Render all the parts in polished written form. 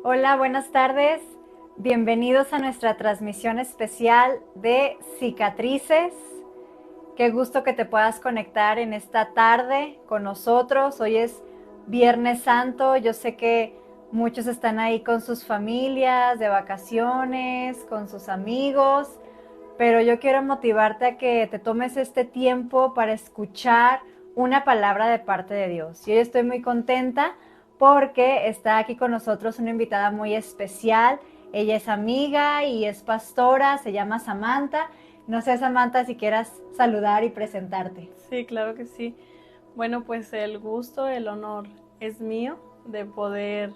Hola, buenas tardes. Bienvenidos a nuestra transmisión especial de Cicatrices. Qué gusto que te puedas conectar en esta tarde con nosotros. Hoy es Viernes Santo. Yo sé que muchos están ahí con sus familias, de vacaciones, con sus amigos, pero yo quiero motivarte a que te tomes este tiempo para escuchar una palabra de parte de Dios. Y hoy estoy muy contenta porque está aquí con nosotros una invitada muy especial. Ella es amiga y es pastora, se llama Samantha. No sé, Samantha, si quieras saludar y presentarte. Sí, claro que sí. Bueno, pues el gusto, el honor es mío de poder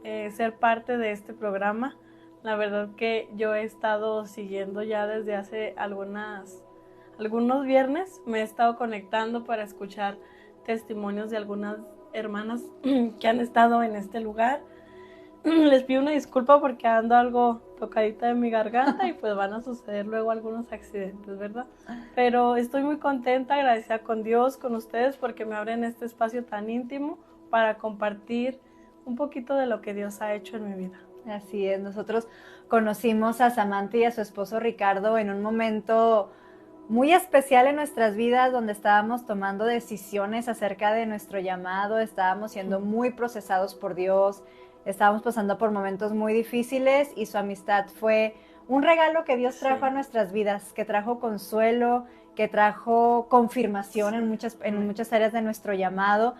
ser parte de este programa. La verdad que yo he estado siguiendo ya desde hace algunos viernes, me he estado conectando para escuchar testimonios de algunas hermanas que han estado en este lugar. Les pido una disculpa porque ando algo tocadita de mi garganta y pues van a suceder luego algunos accidentes, ¿verdad? Pero estoy muy contenta, agradecida con Dios, con ustedes, porque me abren este espacio tan íntimo para compartir un poquito de lo que Dios ha hecho en mi vida. Así es, nosotros conocimos a Samantha y a su esposo Ricardo en un momento muy especial en nuestras vidas donde estábamos tomando decisiones acerca de nuestro llamado, estábamos siendo muy procesados por Dios, estábamos pasando por momentos muy difíciles y su amistad fue un regalo que Dios trajo a Sí, nuestras vidas, que trajo consuelo, que trajo confirmación sí, en amén. muchas áreas de nuestro llamado.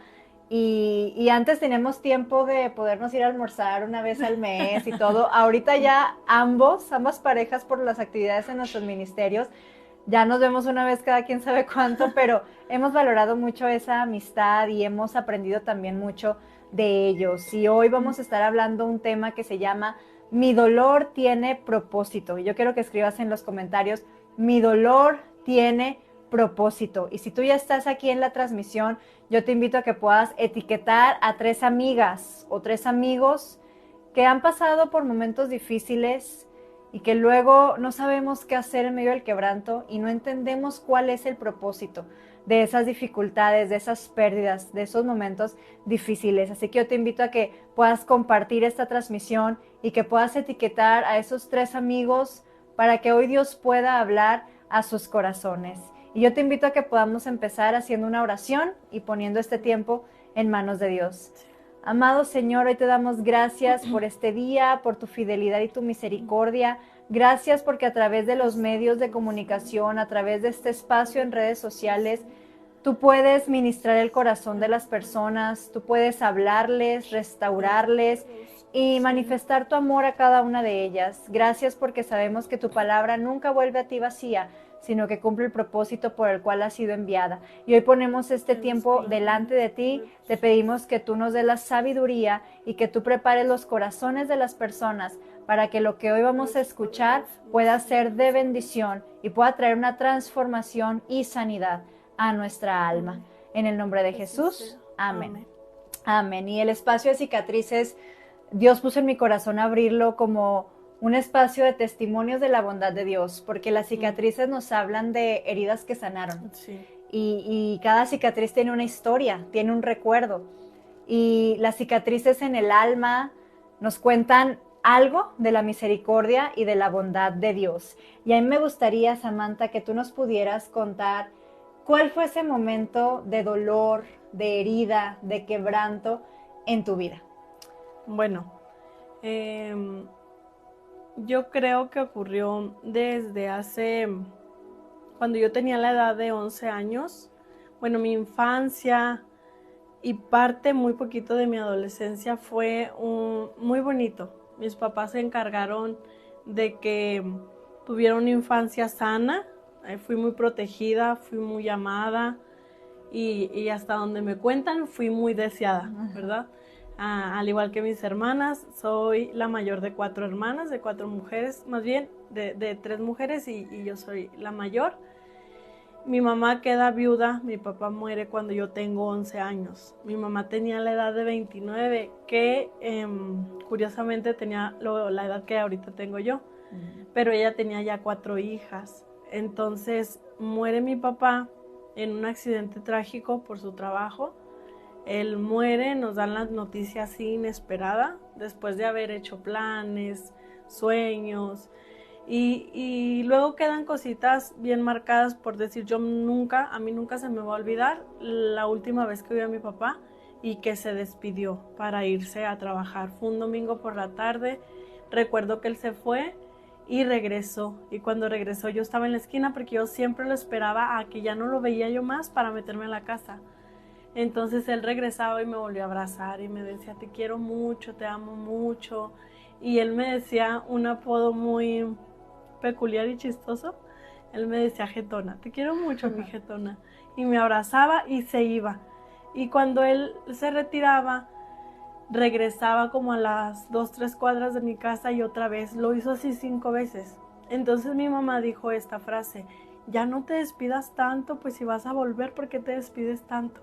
Y antes teníamos tiempo de podernos ir a almorzar una vez al mes y todo. Ahorita ya ambas parejas por las actividades en nuestros ministerios, ya nos vemos una vez cada quien sabe cuánto, pero hemos valorado mucho esa amistad y hemos aprendido también mucho de ellos. Y hoy vamos a estar hablando un tema que se llama Mi dolor tiene propósito. Y yo quiero que escribas en los comentarios, mi dolor tiene propósito. Y si tú ya estás aquí en la transmisión, yo te invito a que puedas etiquetar a 3 amigas o 3 amigos que han pasado por momentos difíciles y que luego no sabemos qué hacer en medio del quebranto y no entendemos cuál es el propósito de esas dificultades, de esas pérdidas, de esos momentos difíciles. Así que yo te invito a que puedas compartir esta transmisión y que puedas etiquetar a esos 3 amigos para que hoy Dios pueda hablar a sus corazones. Y yo te invito a que podamos empezar haciendo una oración y poniendo este tiempo en manos de Dios. Amado Señor, hoy te damos gracias por este día, por tu fidelidad y tu misericordia. Gracias porque a través de los medios de comunicación, a través de este espacio en redes sociales, tú puedes ministrar el corazón de las personas, tú puedes hablarles, restaurarles y Sí, manifestar tu amor a cada una de ellas. Gracias porque sabemos que tu palabra nunca vuelve a ti vacía, sino que cumple el propósito por el cual ha sido enviada. Y hoy ponemos este Dios, tiempo gloria delante de en ti, nombre de te Jesús. pedimos que tú nos des la sabiduría y que tú prepares los corazones de las personas para que lo que hoy vamos a Dios, escuchar poderoso, pueda ser Señor, de santo. bendición y pueda traer una transformación y sanidad a nuestra alma. Amén. En el nombre de Que así Jesús, sea. amén. Amén. Amén. Y el espacio de cicatrices, Dios puso en mi corazón abrirlo como un espacio de testimonios de la bondad de Dios, porque las Mm, cicatrices nos hablan de heridas que sanaron. sí, Y cada cicatriz tiene una historia, tiene un recuerdo. Y las cicatrices en el alma nos cuentan algo de la misericordia y de la bondad de Dios. Y a mí me gustaría, Samantha, que tú nos pudieras contar cuál fue ese momento de dolor, de herida, de quebranto en tu vida. bueno, em, yo creo que ocurrió desde cuando yo tenía la edad de 11 años, bueno, mi infancia y parte muy poquito de mi adolescencia fue muy bonito. Mis papás se encargaron de que tuviera una infancia sana, fui muy protegida, fui muy amada y hasta donde me cuentan fui muy deseada, ¿verdad? Al igual que mis hermanas, soy la mayor de 4 hermanas, de 4 mujeres, más bien de 3 mujeres y yo soy la mayor. Mi mamá queda viuda, mi papá muere cuando yo tengo 11 años. Mi mamá tenía la edad de 29, que curiosamente tenía la edad que ahorita tengo yo, pero ella tenía ya 4 hijas. Entonces muere mi papá en un accidente trágico por su trabajo. Él muere, nos dan la noticia así inesperada, después de haber hecho planes, sueños, y luego quedan cositas bien marcadas, por decir, a mí nunca se me va a olvidar la última vez que vi a mi papá y que se despidió para irse a trabajar. Fue un domingo por la tarde, recuerdo que él se fue y regresó, y cuando regresó yo estaba en la esquina porque yo siempre lo esperaba a que ya no lo veía yo más para meterme a la casa. Entonces él regresaba y me volvió a abrazar y me decía, te quiero mucho, te amo mucho, y él me decía un apodo muy peculiar y chistoso. Él me decía Jetona, te quiero mucho, mi Jetona, y me abrazaba y se iba. Y cuando él se retiraba, regresaba como a las 2, 3 cuadras de mi casa y otra vez, lo hizo así 5 veces. Entonces mi mamá dijo esta frase, ya no te despidas tanto, pues si vas a volver, ¿por qué te despides tanto?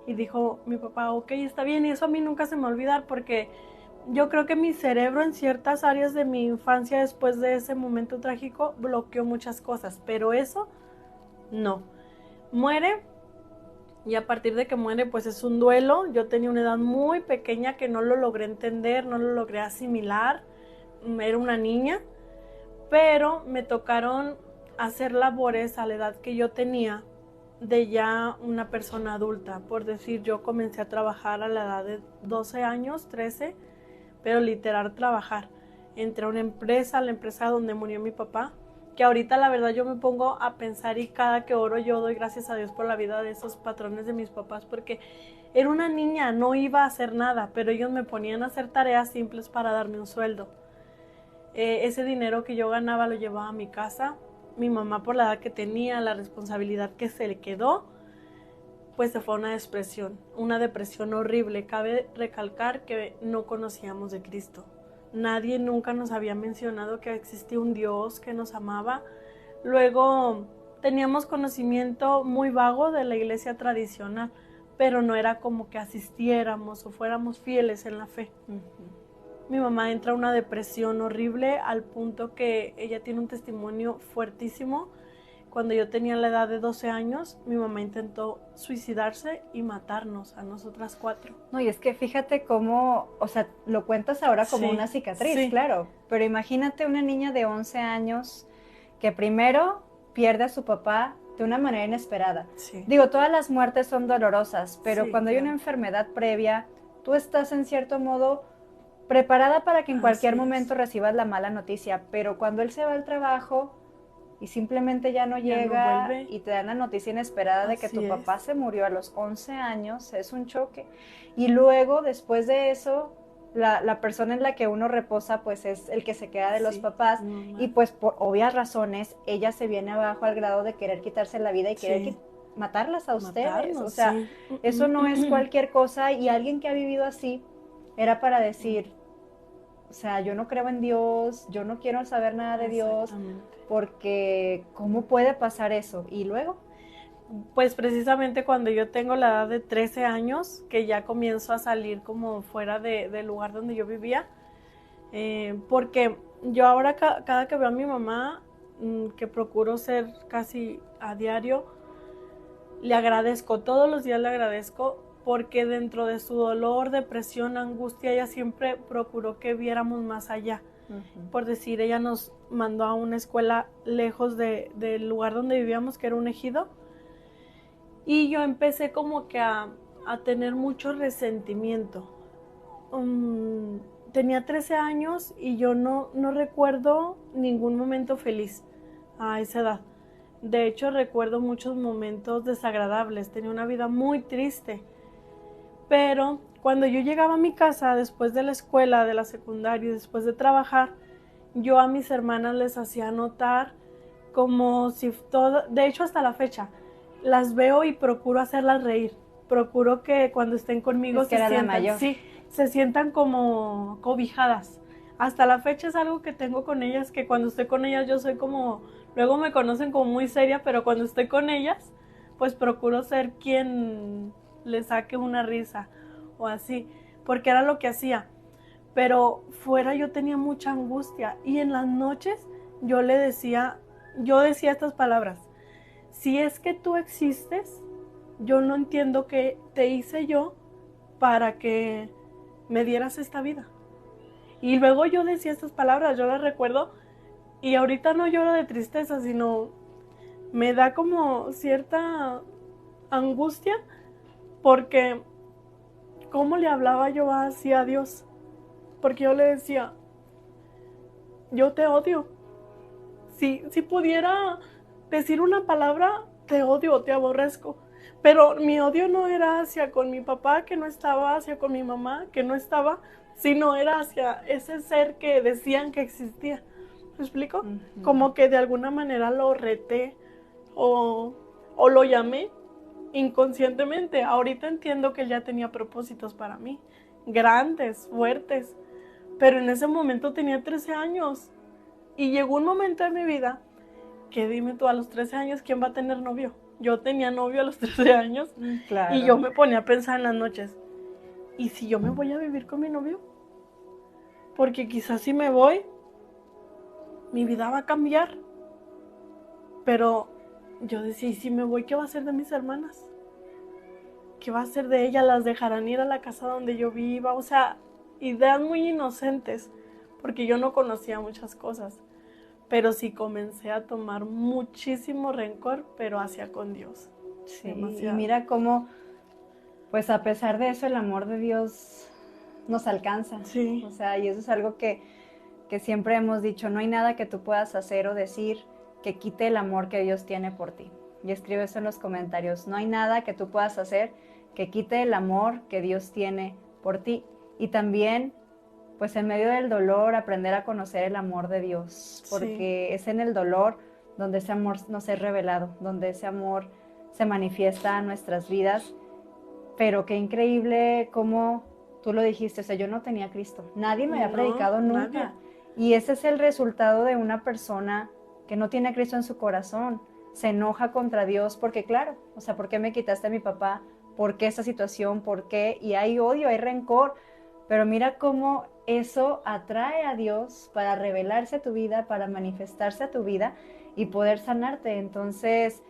Y dijo mi papá, ok, está bien, y eso a mí nunca se me va a olvidar porque yo creo que mi cerebro en ciertas áreas de mi infancia después de ese momento trágico bloqueó muchas cosas, pero eso no. Muere, y a partir de que muere pues es un duelo. Yo tenía una edad muy pequeña que no lo logré entender, no lo logré asimilar, era una niña, pero me tocaron hacer labores a la edad que yo tenía de ya una persona adulta. Por decir, yo comencé a trabajar a la edad de 12 años, 13, pero literal trabajar. Entré a una empresa, la empresa donde murió mi papá, que ahorita la verdad yo me pongo a pensar y cada que oro yo doy gracias a Dios por la vida de esos patrones de mis papás, porque era una niña, no iba a hacer nada, pero ellos me ponían a hacer tareas simples para darme un sueldo. Ese dinero que yo ganaba lo llevaba a mi casa. Mi mamá, por la edad que tenía, la responsabilidad que se le quedó, pues se fue a una depresión horrible. Cabe recalcar que no conocíamos de Cristo. Nadie nunca nos había mencionado que existía un Dios que nos amaba. Luego teníamos conocimiento muy vago de la iglesia tradicional, pero no era como que asistiéramos o fuéramos fieles en la fe. Mi mamá entra a una depresión horrible al punto que ella tiene un testimonio fuertísimo. Cuando yo tenía la edad de 12 años, mi mamá intentó suicidarse y matarnos a nosotras 4. No, y es que fíjate cómo, o sea, lo cuentas ahora como una cicatriz, claro, pero imagínate una niña de 11 años que primero pierde a su papá de una manera inesperada. Digo, todas las muertes son dolorosas, pero cuando hay una enfermedad previa, tú estás en cierto modo preparada para que en cualquier momento recibas la mala noticia, pero cuando él se va al trabajo y simplemente ya no llega y te dan la noticia inesperada de que tu papá se murió a los 11 años, es un choque. Y luego, después de eso, la persona en la que uno reposa, pues es el que se queda de los papás, y pues por obvias razones, ella se viene abajo al grado de querer quitarse la vida y querer matarlas a ustedes. O sea, eso no es cualquier cosa, y alguien que ha vivido así era para decir, o sea, yo no creo en Dios, yo no quiero saber nada de Dios, porque ¿cómo puede pasar eso? Y luego, pues precisamente cuando yo tengo la edad de 13 años, que ya comienzo a salir como fuera del lugar donde yo vivía, porque yo ahora cada que veo a mi mamá, que procuro ser casi a diario, le agradezco, todos los días le agradezco, porque dentro de su dolor, depresión, angustia, ella siempre procuró que viéramos más allá. Por decir, ella nos mandó a una escuela lejos del lugar donde vivíamos, que era un ejido, y yo empecé como que a tener mucho resentimiento. Tenía 13 años y yo no recuerdo ningún momento feliz a esa edad. De hecho, recuerdo muchos momentos desagradables, tenía una vida muy triste. Pero cuando yo llegaba a mi casa después de la escuela, de la secundaria, después de trabajar, yo a mis hermanas les hacía notar como si todo, de hecho hasta la fecha, las veo y procuro hacerlas reír. Procuro que cuando estén conmigo se sientan como cobijadas. Hasta la fecha es algo que tengo con ellas, que cuando estoy con ellas yo soy como, luego me conocen como muy seria, pero cuando estoy con ellas, pues procuro ser quien le saque una risa o así, porque era lo que hacía. Pero fuera yo tenía mucha angustia, y en las noches yo decía estas palabras: si es que tú existes, yo no entiendo qué te hice yo para que me dieras esta vida. Y luego yo decía estas palabras, yo las recuerdo, y ahorita no lloro de tristeza, sino me da como cierta angustia, porque ¿cómo le hablaba yo así a Dios? Porque yo le decía, yo te odio. Si pudiera decir una palabra, te odio, te aborrezco. Pero mi odio no era hacia con mi papá que no estaba, hacia con mi mamá que no estaba, sino era hacia ese ser que decían que existía. ¿Me explico? Ujú. Como que de alguna manera lo reté o lo llamé inconscientemente. Ahorita entiendo que él ya tenía propósitos para mí, grandes, fuertes, pero en ese momento tenía 13 años y llegó un momento en mi vida que dime tú, a los 13 años, ¿quién va a tener novio? Yo tenía novio a los 13 años Claro. y yo me ponía a pensar en las noches, ¿y si yo me voy a vivir con mi novio? Porque quizás si me voy, mi vida va a cambiar. Pero yo decía, ¿y si me voy, qué va a hacer de mis hermanas? ¿Qué va a hacer de ellas? ¿Las dejarán ir a la casa donde yo viva? O sea, ideas muy inocentes, porque yo no conocía muchas cosas. Pero sí comencé a tomar muchísimo rencor, pero hacia con Dios. Sí, Demasiado. y mira cómo, pues a pesar de eso, el amor de Dios nos alcanza. Sí. O sea, y eso es algo que siempre hemos dicho, no hay nada que tú puedas hacer o decir que quite el amor que Dios tiene por ti. Y escribe eso en los comentarios, no hay nada que tú puedas hacer que quite el amor que Dios tiene por ti. Y también, pues en medio del dolor, aprender a conocer el amor de Dios, porque sí, es en el dolor donde ese amor nos es revelado, donde ese amor se manifiesta en nuestras vidas. Pero qué increíble cómo tú lo dijiste, o sea, yo no tenía a Cristo, nadie me había predicado nunca. Nadie. Y ese es el resultado de una persona que no tiene a Cristo en su corazón, se enoja contra Dios porque claro, o sea, ¿por qué me quitaste a mi papá? ¿Por qué esa situación? ¿Por qué? Y hay odio, hay rencor, pero mira cómo eso atrae a Dios para revelarse a tu vida, para manifestarse a tu vida y poder sanarte. Entonces,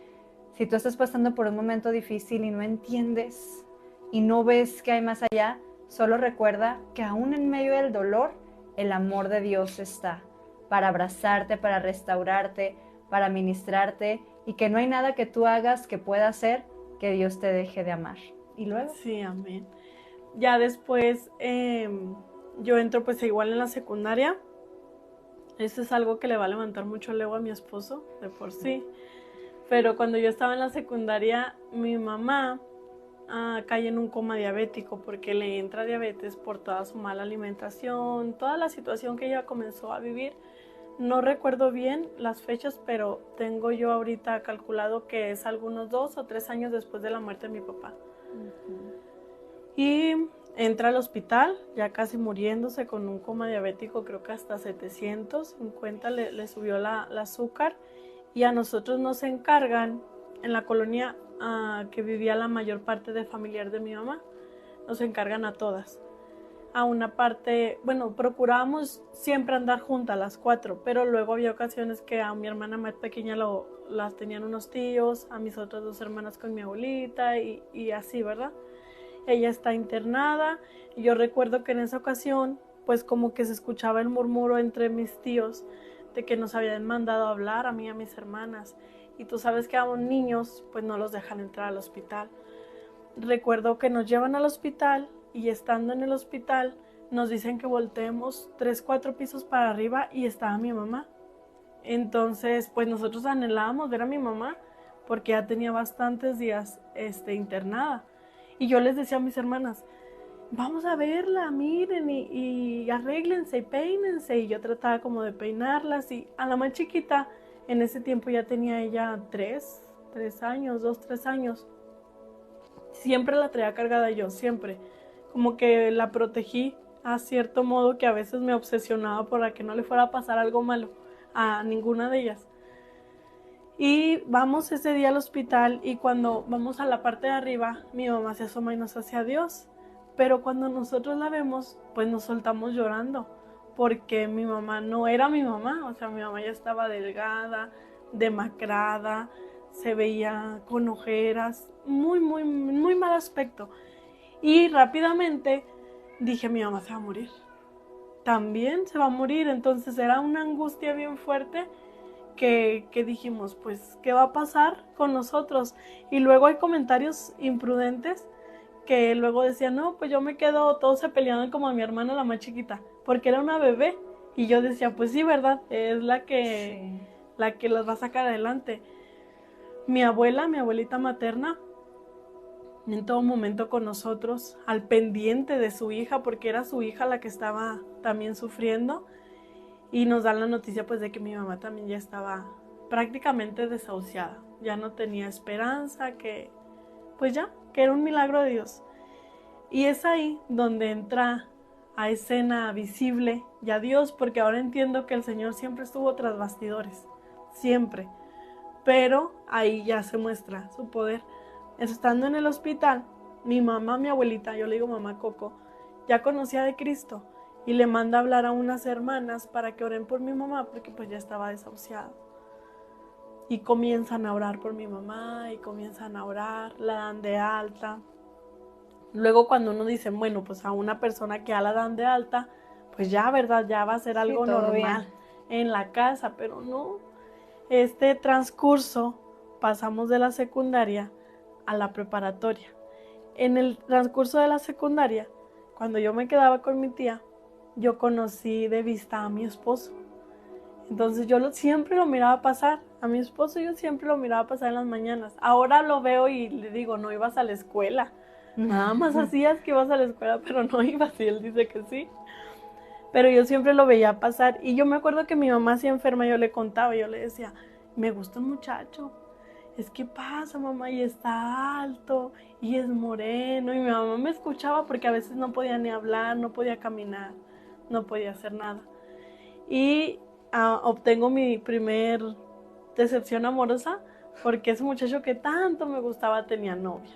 si tú estás pasando por un momento difícil y no entiendes y no ves que hay más allá, solo recuerda que aún en medio del dolor, el amor de Dios está para abrazarte, para restaurarte, para ministrarte y que no hay nada que tú hagas que pueda hacer que Dios te deje de amar. ¿Y luego? Sí, amén. Ya después yo entro pues igual en la secundaria. Eso es algo que le va a levantar mucho el ego a mi esposo, de por sí. Pero cuando yo estaba en la secundaria, mi mamá cae en un coma diabético porque le entra diabetes por toda su mala alimentación, toda la situación que ella comenzó a vivir. No recuerdo bien las fechas, pero tengo yo ahorita calculado que es algunos 2 o 3 años después de la muerte de mi papá. Y entra al hospital, ya casi muriéndose con un coma diabético, creo que hasta 750 le subió la azúcar. Y a nosotros nos encargan, en la colonia que vivía la mayor parte de familiar de mi mamá, nos encargan a todas. A una parte, bueno, procurábamos siempre andar juntas las 4, pero luego había ocasiones que a mi hermana más pequeña las tenían unos tíos, a mis otras 2 hermanas con mi abuelita y así, ¿verdad? Ella está internada y yo recuerdo que en esa ocasión, pues como que se escuchaba el murmuro entre mis tíos de que nos habían mandado a hablar a mí y a mis hermanas. Y tú sabes que a los niños pues no los dejan entrar al hospital. Recuerdo que nos llevan al hospital y estando en el hospital nos dicen que volteemos 3, 4 pisos para arriba y estaba mi mamá. Entonces pues nosotros anhelábamos ver a mi mamá porque ya tenía bastantes días internada. Y yo les decía a mis hermanas, vamos a verla, miren y arréglense y peínense. Y yo trataba como de peinarlas y a la más chiquita, en ese tiempo ya tenía ella 3 años, 2, 3 años. Siempre la traía cargada yo, siempre. Como que la protegí a cierto modo que a veces me obsesionaba para que no le fuera a pasar algo malo a ninguna de ellas. Y vamos ese día al hospital y cuando vamos a la parte de arriba, mi mamá se asoma y nos hace adiós. Pero cuando nosotros la vemos, pues nos soltamos llorando, porque mi mamá no era mi mamá, o sea, mi mamá ya estaba delgada, demacrada, se veía con ojeras, muy, muy, muy mal aspecto. Y rápidamente dije, mi mamá se va a morir. También se va a morir. Entonces era una angustia bien fuerte que dijimos, pues, ¿qué va a pasar con nosotros? Y luego hay comentarios imprudentes que luego decían, no, pues yo me quedo, todos se peleaban como a mi hermana, la más chiquita, porque era una bebé. Y yo decía, pues sí, ¿verdad? Es la que las va a sacar adelante. Mi abuelita materna, en todo momento con nosotros, al pendiente de su hija, porque era su hija la que estaba también sufriendo. Y nos dan la noticia pues de que mi mamá también ya estaba prácticamente desahuciada, ya no tenía esperanza, que pues ya, que era un milagro de Dios. Y es ahí donde entra a escena visible ya Dios, porque ahora entiendo que el Señor siempre estuvo tras bastidores, siempre, pero ahí ya se muestra su poder. Estando en el hospital, mi mamá, mi abuelita, yo le digo mamá Coco, ya conocía de Cristo y le manda a hablar a unas hermanas para que oren por mi mamá porque pues ya estaba desahuciada. Y comienzan a orar por mi mamá y comienzan a orar, la dan de alta. Luego cuando uno dice, bueno, pues a una persona que ya la dan de alta, pues ya, ¿verdad? Ya va a ser algo normal en la casa, pero no. Este transcurso pasamos de la secundaria a la preparatoria. En el transcurso de la secundaria, cuando yo me quedaba con mi tía, yo conocí de vista a mi esposo. Entonces yo siempre lo miraba pasar. A mi esposo yo siempre lo miraba pasar en las mañanas. Ahora lo veo y le digo, no ibas a la escuela. Nada más hacías que ibas a la escuela, pero no ibas. Y él dice que sí. Pero yo siempre lo veía pasar. Y yo me acuerdo que mi mamá se enferma, yo le contaba, yo le decía, me gusta un muchacho. Es que pasa, mamá, y está alto, y es moreno. Y mi mamá me escuchaba porque a veces no podía ni hablar, no podía caminar, no podía hacer nada. Y obtengo mi primer decepción amorosa porque ese muchacho que tanto me gustaba tenía novia.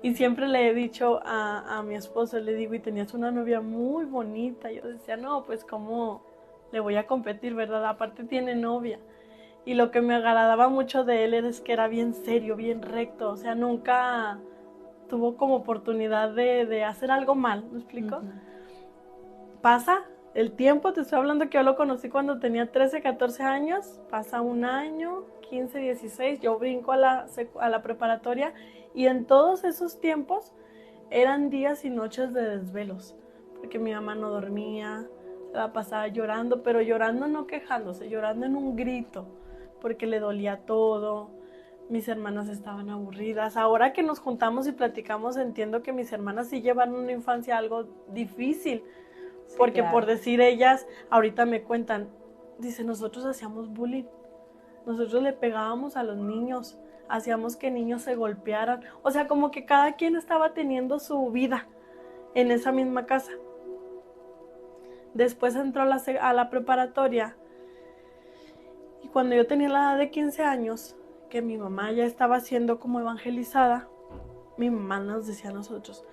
Y siempre le he dicho a mi esposo, le digo, y tenías una novia muy bonita. Yo decía, no, pues cómo le voy a competir, ¿verdad? Aparte tiene novia. Y lo que me agradaba mucho de él es que era bien serio, bien recto. O sea, nunca tuvo como oportunidad de hacer algo mal, ¿me explico? Pasa el tiempo, te estoy hablando que yo lo conocí cuando tenía 13, 14 años. Pasa un año, 15, 16, yo brinco a la preparatoria. Y en todos esos tiempos eran días y noches de desvelos, porque mi mamá no dormía, se la pasaba llorando, pero llorando no quejándose, llorando en un grito, porque le dolía todo. Mis hermanas estaban aburridas. Ahora que nos juntamos y platicamos, entiendo que mis hermanas sí llevan una infancia algo difícil, porque claro, por decir ellas, ahorita me cuentan, dice, nosotros hacíamos bullying, nosotros le pegábamos a los niños, hacíamos que niños se golpearan, o sea, como que cada quien estaba teniendo su vida en esa misma casa. Después entró a la preparatoria y cuando yo tenía la edad de 15 años, que mi mamá ya estaba siendo como evangelizada, mi mamá nos decía a nosotros,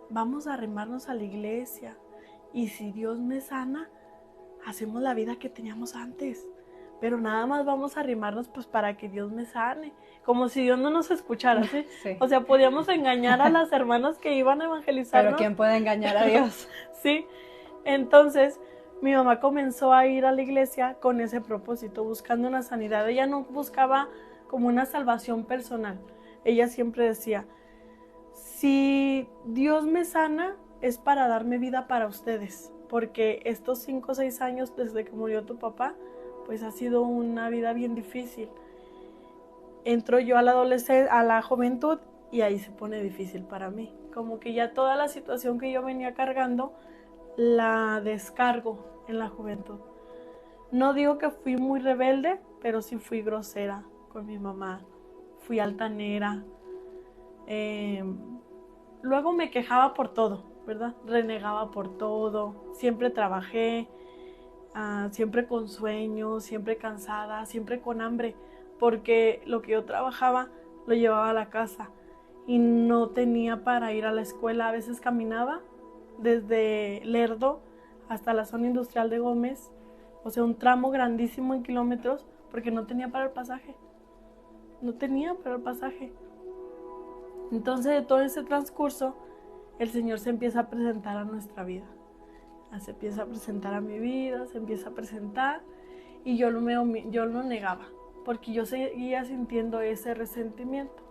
vamos a arrimarnos a la iglesia y si Dios me sana, hacemos la vida que teníamos antes. Pero nada más vamos a arrimarnos pues para que Dios me sane. Como si Dios no nos escuchara, ¿sí? Sí. O sea, podíamos engañar a las hermanas que iban a evangelizarnos. Pero ¿quién puede engañar a Dios? Sí. Entonces, mi mamá comenzó a ir a la iglesia con ese propósito, buscando una sanidad. Ella no buscaba como una salvación personal. Ella siempre decía, si Dios me sana, es para darme vida para ustedes. Porque estos 5 o 6 años desde que murió tu papá, pues ha sido una vida bien difícil. Entro yo a la adolescencia, a la juventud, y ahí se pone difícil para mí. Como que ya toda la situación que yo venía cargando, la descargo en la juventud. No digo que fui muy rebelde, pero sí fui grosera con mi mamá. Fui altanera. Luego me quejaba por todo, ¿verdad? Renegaba por todo. Siempre trabajé. Siempre con sueño, siempre cansada, siempre con hambre, porque lo que yo trabajaba lo llevaba a la casa y no tenía para ir a la escuela. A veces caminaba desde Lerdo hasta la zona industrial de Gómez, o sea, un tramo grandísimo en kilómetros, porque no tenía para el pasaje. No tenía para el pasaje. Entonces, de todo ese transcurso, el Señor se empieza a presentar a nuestra vida. Se empieza a presentar a mi vida, se empieza a presentar, y yo lo negaba, porque yo seguía sintiendo ese resentimiento.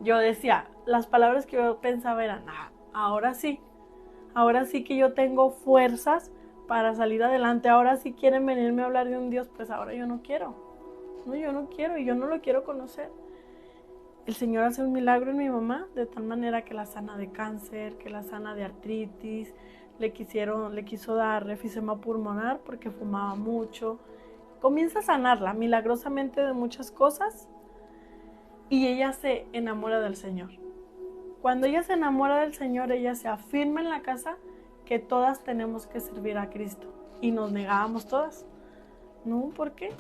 Yo decía, las palabras que yo pensaba eran, ahora sí que yo tengo fuerzas para salir adelante, ahora sí quieren venirme a hablar de un Dios, pues ahora yo no quiero, yo no quiero y yo no lo quiero conocer. El Señor hace un milagro en mi mamá, de tal manera que la sana de cáncer, que la sana de artritis, le quiso dar enfisema pulmonar porque fumaba mucho. Comienza a sanarla milagrosamente de muchas cosas y ella se enamora del Señor. Cuando ella se enamora del Señor, ella se afirma en la casa que todas tenemos que servir a Cristo. Y nos negábamos todas. No, ¿por qué?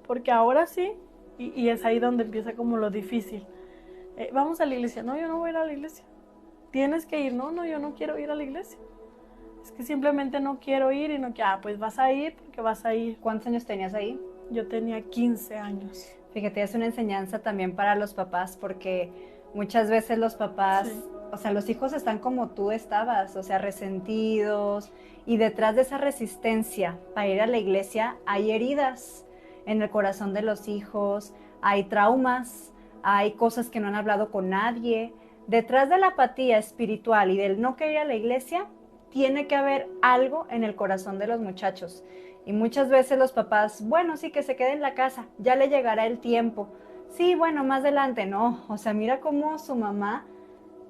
Porque ahora sí, y es ahí donde empieza como lo difícil. Vamos a la iglesia. No, yo no voy a ir a la iglesia. Tienes que ir. No, yo no quiero ir a la iglesia. Es que simplemente no quiero ir y no quiero. Pues vas a ir porque vas a ir. ¿Cuántos años tenías ahí? Yo tenía 15 años. Fíjate, es una enseñanza también para los papás, porque muchas veces los papás, sí, o sea, los hijos están como tú estabas, o sea, resentidos, y detrás de esa resistencia para ir a la iglesia hay heridas en el corazón de los hijos, hay traumas, hay cosas que no han hablado con nadie. Detrás de la apatía espiritual y del no querer ir a la iglesia, tiene que haber algo en el corazón de los muchachos. Y muchas veces los papás, bueno, sí, que se quede en la casa, ya le llegará el tiempo. Sí, bueno, más adelante, no. O sea, mira cómo su mamá,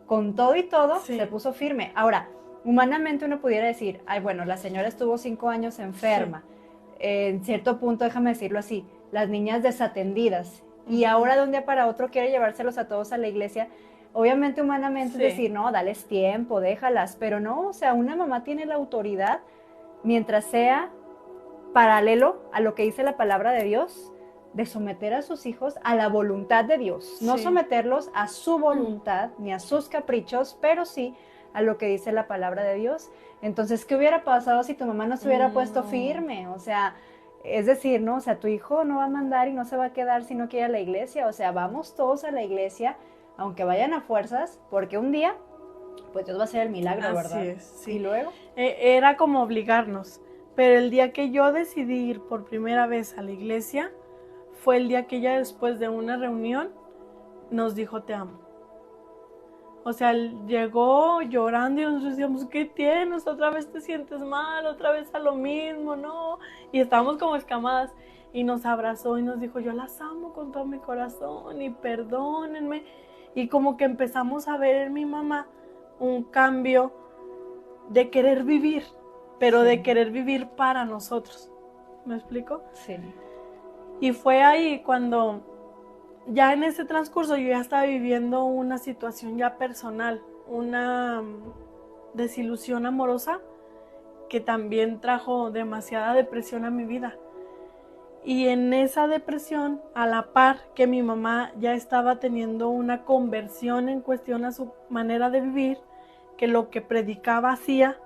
con todo y todo, sí, se puso firme. Ahora, humanamente uno pudiera decir, ay, bueno, la señora estuvo 5 años enferma. Sí. En cierto punto, déjame decirlo así, las niñas desatendidas. Y ahora de un día para otro quiere llevárselos a todos a la iglesia. Obviamente, humanamente, sí, es decir, no, dales tiempo, déjalas. Pero no, o sea, una mamá tiene la autoridad, mientras sea paralelo a lo que dice la palabra de Dios, de someter a sus hijos a la voluntad de Dios. No sí, someterlos a su voluntad ni a sus caprichos, pero sí a lo que dice la palabra de Dios. Entonces, ¿qué hubiera pasado si tu mamá no se hubiera puesto firme? O sea, es decir, ¿no? O sea, tu hijo no va a mandar y no se va a quedar si no quiere ir a la iglesia. O sea, vamos todos a la iglesia, aunque vayan a fuerzas, porque un día, pues Dios va a hacer el milagro, así ¿verdad? Es, sí. Y luego era como obligarnos. Pero el día que yo decidí ir por primera vez a la iglesia, fue el día que ella, después de una reunión, nos dijo te amo. O sea, llegó llorando y nosotros decíamos, ¿qué tienes? ¿Otra vez te sientes mal? ¿Otra vez a lo mismo? ¿No? Y estábamos como escamadas. Y nos abrazó y nos dijo, yo las amo con todo mi corazón y perdónenme. Y como que empezamos a ver en mi mamá un cambio de querer vivir, pero sí, de querer vivir para nosotros. ¿Me explico? Sí. Y fue ahí cuando, ya en ese transcurso, yo ya estaba viviendo una situación ya personal, una desilusión amorosa que también trajo demasiada depresión a mi vida. Y en esa depresión, a la par que mi mamá ya estaba teniendo una conversión en cuestión a su manera de vivir, que lo que predicaba hacía,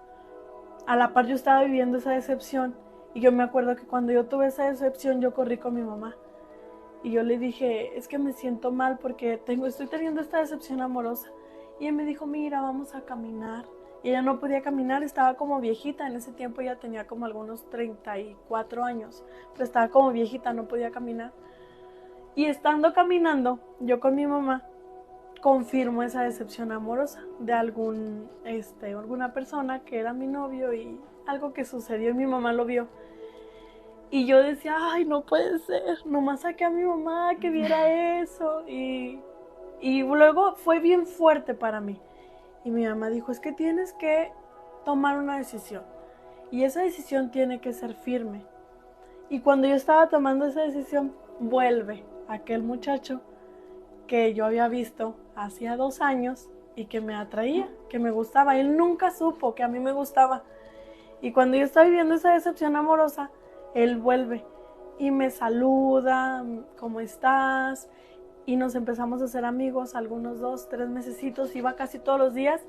a la par yo estaba viviendo esa decepción. Y yo me acuerdo que cuando yo tuve esa decepción, yo corrí con mi mamá. Y yo le dije, es que me siento mal porque estoy teniendo esta decepción amorosa. Y ella me dijo, mira, vamos a caminar. Y ella no podía caminar, estaba como viejita. En ese tiempo ella tenía como algunos 34 años. Pero estaba como viejita, no podía caminar. Y estando caminando, yo con mi mamá, confirmo esa decepción amorosa de alguna persona que era mi novio y algo que sucedió y mi mamá lo vio. Y yo decía, ay, no puede ser, nomás saqué a mi mamá que viera eso. Y luego fue bien fuerte para mí. Y mi mamá dijo, es que tienes que tomar una decisión. Y esa decisión tiene que ser firme. Y cuando yo estaba tomando esa decisión, vuelve aquel muchacho que yo había visto hacía 2 años y que me atraía, que me gustaba. Él nunca supo que a mí me gustaba. Y cuando yo estaba viviendo esa decepción amorosa, él vuelve y me saluda, ¿cómo estás? Y nos empezamos a hacer amigos, algunos 2, 3 mesecitos, iba casi todos los días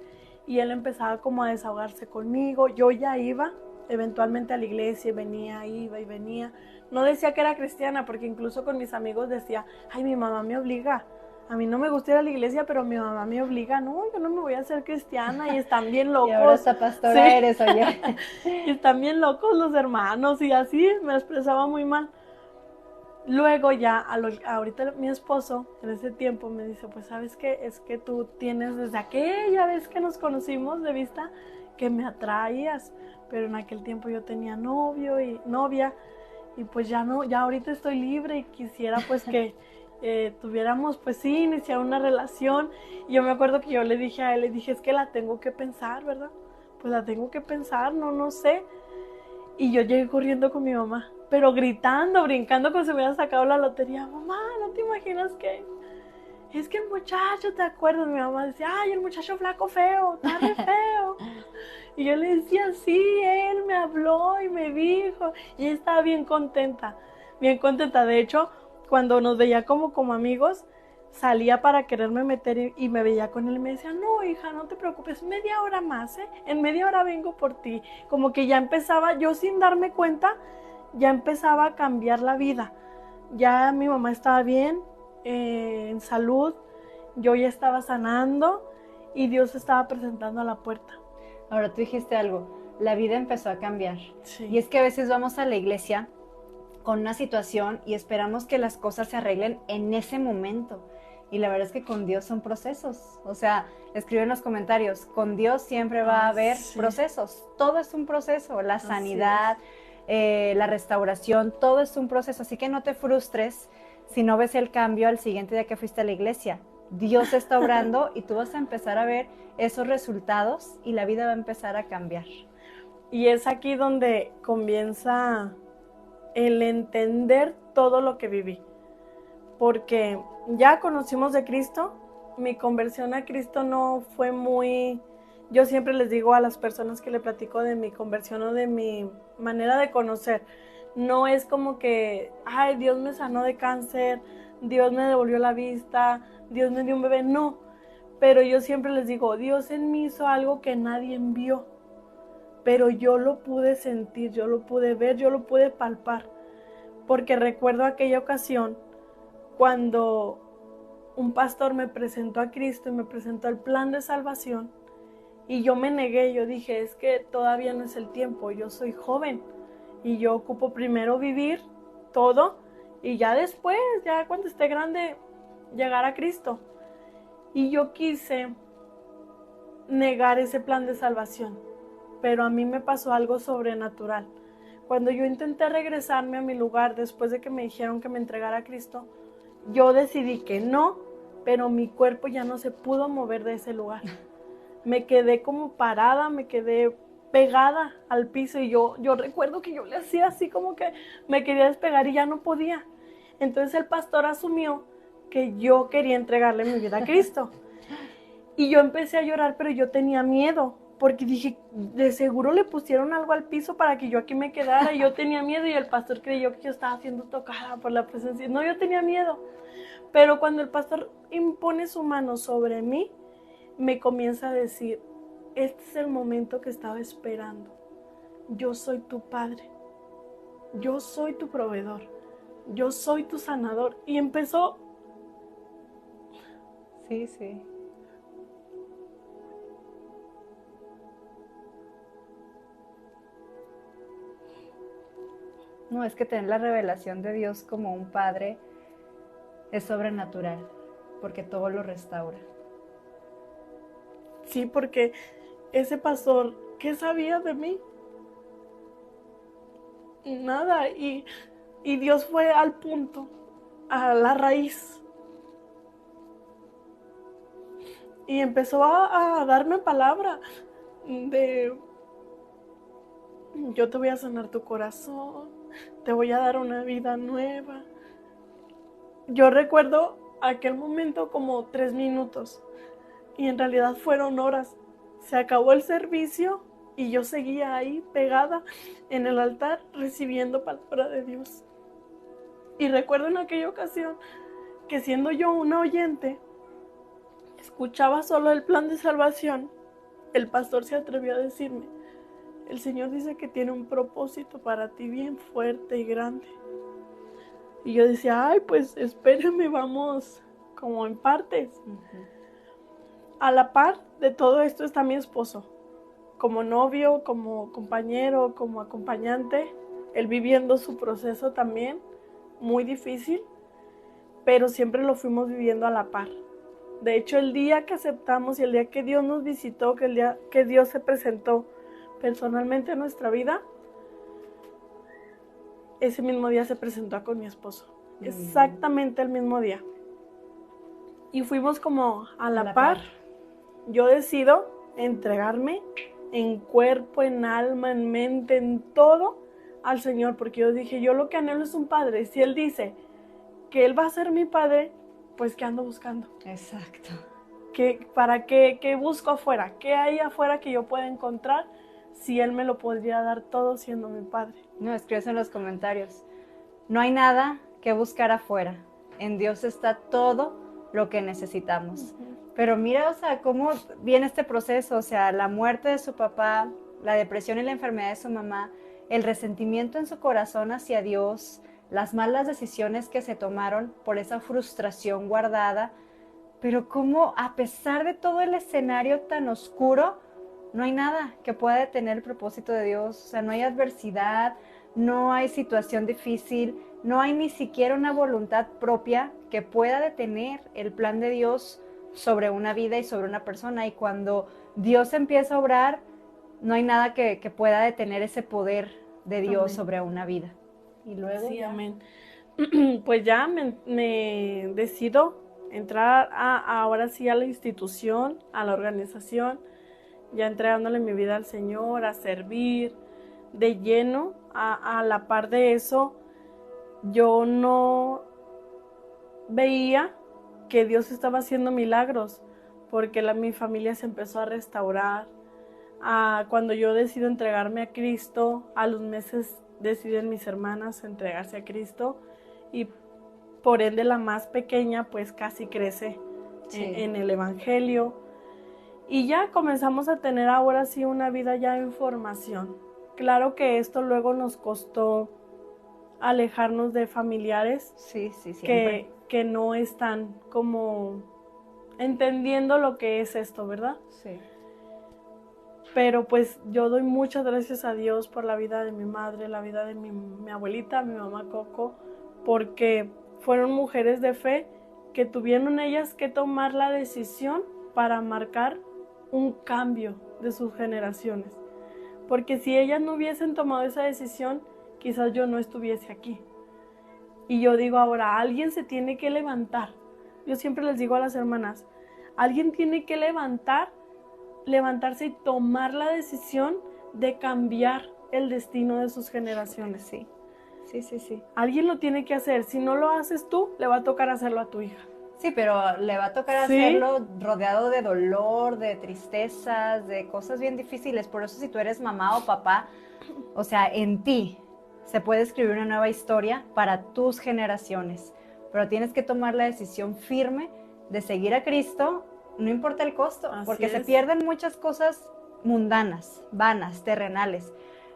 y él empezaba como a desahogarse conmigo. Yo ya iba eventualmente a la iglesia y venía, iba y venía. No decía que era cristiana porque incluso con mis amigos decía, ay, mi mamá me obliga a mí no me gusta ir a la iglesia, pero mi mamá me obliga, no, yo no me voy a hacer cristiana y están bien locos. Y ahora hasta pastora Sí. eres, oye. Y están bien locos los hermanos y así, me expresaba muy mal. Luego ya, ahorita mi esposo, en ese tiempo, me dice, pues, ¿sabes qué? Es que tú tienes desde aquella vez que nos conocimos de vista que me atraías, pero en aquel tiempo yo tenía novio y novia, y pues ya no, ya ahorita estoy libre y quisiera pues que tuviéramos, pues sí, iniciar una relación. Y yo me acuerdo que yo le dije a él, le dije, es que la tengo que pensar, ¿verdad? Pues la tengo que pensar, no sé. Y yo llegué corriendo con mi mamá, pero gritando, brincando como si me hubiera sacado la lotería. Mamá, ¿no te imaginas que es que el muchacho, ¿te acuerdas? Mi mamá decía, ay, el muchacho flaco feo, está re feo. Y yo le decía, sí, él me habló y me dijo. Y ella estaba bien contenta, bien contenta. De hecho, cuando nos veía como amigos, salía para quererme meter y me veía con él y me decía, no, hija, no te preocupes, media hora más, ¿eh? En media hora vengo por ti. Como que ya empezaba, yo sin darme cuenta, ya empezaba a cambiar la vida. Ya mi mamá estaba bien, en salud, yo ya estaba sanando y Dios se estaba presentando a la puerta. Ahora tú dijiste algo, la vida empezó a cambiar. Sí. Y es que a veces vamos a la iglesia con una situación y esperamos que las cosas se arreglen en ese momento. Y la verdad es que con Dios son procesos. O sea, escribe en los comentarios, con Dios siempre va a haber procesos. Todo es un proceso, la sanidad, la restauración, todo es un proceso. Así que no te frustres si no ves el cambio al siguiente día que fuiste a la iglesia. Dios está obrando y tú vas a empezar a ver esos resultados y la vida va a empezar a cambiar. Y es aquí donde comienza el entender todo lo que viví. Porque ya conocimos de Cristo, mi conversión a Cristo no fue muy... Yo siempre les digo a las personas que le platico de mi conversión o de mi manera de conocer, no es como que, ay, Dios me sanó de cáncer, Dios me devolvió la vista, Dios me dio un bebé, no. Pero yo siempre les digo, Dios en mí hizo algo que nadie vio, pero yo lo pude sentir, yo lo pude ver, yo lo pude palpar. Porque recuerdo aquella ocasión cuando un pastor me presentó a Cristo y me presentó el plan de salvación y yo me negué, yo dije, es que todavía no es el tiempo, yo soy joven y yo ocupo primero vivir todo y ya después, ya cuando esté grande, llegar a Cristo. Y yo quise negar ese plan de salvación, pero a mí me pasó algo sobrenatural. Cuando yo intenté regresarme a mi lugar después de que me dijeron que me entregara a Cristo, yo decidí que no, pero mi cuerpo ya no se pudo mover de ese lugar. Me quedé como parada, me quedé pegada al piso y yo recuerdo que yo le hacía así como que me quería despegar y ya no podía. Entonces el pastor asumió que yo quería entregarle mi vida a Cristo. Y yo empecé a llorar, pero yo tenía miedo, porque dije, de seguro le pusieron algo al piso para que yo aquí me quedara. Y yo tenía miedo y el pastor creyó que yo estaba siendo tocada por la presencia. No, yo tenía miedo. Pero cuando el pastor impone su mano sobre mí, me comienza a decir, este es el momento que estaba esperando. Yo soy tu padre. Yo soy tu proveedor. Yo soy tu sanador. Y empezó... Sí, sí. No, es que tener la revelación de Dios como un padre es sobrenatural, porque todo lo restaura. Sí, porque ese pastor, ¿qué sabía de mí? Nada, y Dios fue al punto, a la raíz. Y empezó a darme palabra de, yo te voy a sanar tu corazón, te voy a dar una vida nueva. Yo recuerdo aquel momento como 3 minutos y en realidad fueron horas. Se acabó el servicio y yo seguía ahí pegada en el altar recibiendo palabra de Dios. Y recuerdo en aquella ocasión que siendo yo una oyente, escuchaba solo el plan de salvación. El pastor se atrevió a decirme, el Señor dice que tiene un propósito para ti bien fuerte y grande. Y yo decía, ay, pues espéreme, vamos como en partes. Ujú. A la par de todo esto está mi esposo, como novio, como compañero, como acompañante, él viviendo su proceso también, muy difícil, pero siempre lo fuimos viviendo a la par. De hecho, el día que aceptamos y el día que Dios nos visitó, que el día que Dios se presentó personalmente en nuestra vida, ese mismo día se presentó con mi esposo. Exactamente el mismo día. Y fuimos como a la par. Yo decido entregarme en cuerpo, en alma, en mente, en todo al Señor, porque yo dije, yo lo que anhelo es un padre. Si Él dice que Él va a ser mi padre, pues ¿qué ando buscando? Exacto. ¿Para qué busco afuera? ¿Qué hay afuera que yo pueda encontrar si Él me lo podría dar todo siendo mi padre? No, escribes en los comentarios. No hay nada que buscar afuera. En Dios está todo lo que necesitamos. Pero mira, o sea, cómo viene este proceso, o sea, la muerte de su papá, la depresión y la enfermedad de su mamá, el resentimiento en su corazón hacia Dios, las malas decisiones que se tomaron por esa frustración guardada, pero cómo a pesar de todo el escenario tan oscuro, no hay nada que pueda detener el propósito de Dios, o sea, no hay adversidad, no hay situación difícil, no hay ni siquiera una voluntad propia que pueda detener el plan de Dios sobre una vida y sobre una persona. Y cuando Dios empieza a obrar, no hay nada que pueda detener ese poder de Dios Amén. sobre una vida. Y luego sí, ya. Amén. Pues ya me decido entrar ahora sí a la institución, a la organización, ya entregándole mi vida al Señor, a servir de lleno. A la par de eso, yo no veía que Dios estaba haciendo milagros, porque mi familia se empezó a restaurar. Cuando yo decido entregarme a Cristo, a los meses deciden mis hermanas entregarse a Cristo, y por ende la más pequeña pues casi crece en el Evangelio. Y ya comenzamos a tener ahora sí una vida ya en formación. Claro que esto luego nos costó alejarnos de familiares que no están como entendiendo lo que es esto, ¿verdad? Sí. Pero pues yo doy muchas gracias a Dios por la vida de mi madre, la vida de mi abuelita, mi mamá Coco, porque fueron mujeres de fe que tuvieron ellas que tomar la decisión para marcar un cambio de sus generaciones. Porque si ellas no hubiesen tomado esa decisión, quizás yo no estuviese aquí. Y yo digo ahora, alguien se tiene que levantar. Yo siempre les digo a las hermanas, alguien tiene que levantarse y tomar la decisión de cambiar el destino de sus generaciones. Sí. Alguien lo tiene que hacer. Si no lo haces tú, le va a tocar hacerlo a tu hija. Sí, pero le va a tocar hacerlo rodeado de dolor, de tristezas, de cosas bien difíciles. Por eso si tú eres mamá o papá, o sea, en ti se puede escribir una nueva historia para tus generaciones. Pero tienes que tomar la decisión firme de seguir a Cristo, no importa el costo, porque se pierden muchas cosas mundanas, vanas, terrenales,